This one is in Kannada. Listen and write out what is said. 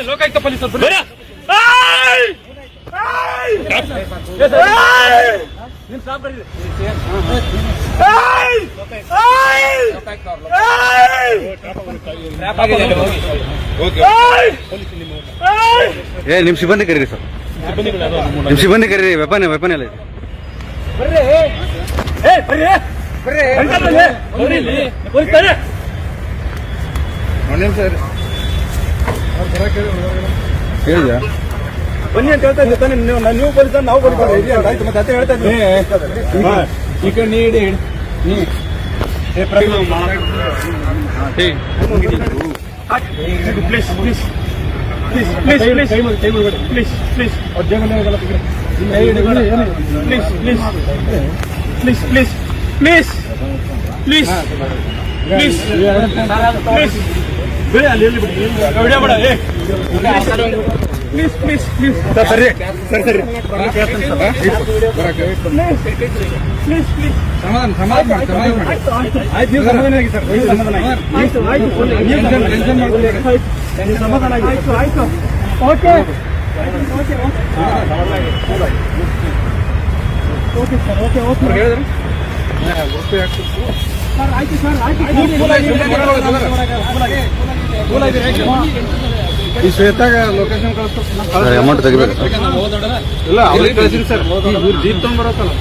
ಲೋಕಾಯುಕ್ತ ಪೊಲೀಸರು ಬರ್ರಿ. ನಿಮ್ ಸಾಬ್ ಬರ್ರಿ. ನಿಮ್ ಸಿಬ್ಬಂದಿ ಕರೀರಿ ಸರ್, ನಿಮ್ ಸಿಬ್ಬಂದಿ ಕರೀರಿ. ವೆಪನ್ ಎಲ್ಲ ಇದೆ. ಬರ್ರಿ ಬರ್ರಿ ಬರ್ರಿ ಹೇಳಿದ್ಯಾ? ಬನ್ನಿ ಅಂತ ಹೇಳ್ತಾ ಇದ್ದೆ ತಾನೆ ನೀವು ಪೊಲೀಸ್ ನಾವು ಪೊಲೀಸ್ ಆಯ್ತು ಮತ್ತೆ ಅದೇ ಹೇಳ್ತಾ ಇದ್ದೀನಿ. ಈ ಕಡೆ ನೀಡಿ please please please please please please please please please please please please please ಬೇಡ ಅಲ್ಲಿ ಎಲ್ಲಿ ಬಿಡಿ ವಿಡಿಯೋ ಬೇಡ. ಪ್ಲೀಸ್ ಪ್ಲೀಸ್ ಪ್ಲೀಸ್ ಸರಿ ಸರಿ ಸರಿ ಪ್ಲೀಸ್ ಪ್ಲೀಸ್ ಸಮಾಧಾನ ಆಯ್ತು. ನೀವು ಸಮಾಧಾನ ಆಗಿ ಸರ್, ಸಮಾಧಾನ ಆಗಿ ಸಮಾಧಾನ ಆಗಿ ಆಯ್ತು ಆಯ್ತು okay okay okay sir okay okay ಹೇಳಿದ್ರೆ ಸರ್ ಆಯ್ತು ಸರ್ ಆಯ್ತು. ಈ ಶ್ವೇತಾಗ ಲೊಕೇಶನ್ ಕಳಿಸ್ತಾರೆ. ಅಮೌಂಟ್ ತೆಗಿಬೇಕು ಇಲ್ಲ ಅವ್ರಿಗೆ ಕಳಿಸಿರಿ ಸರ್. ಜೀಪ್ ತಗೊಂಡ್ ಬರತ್ತಲ್ಲ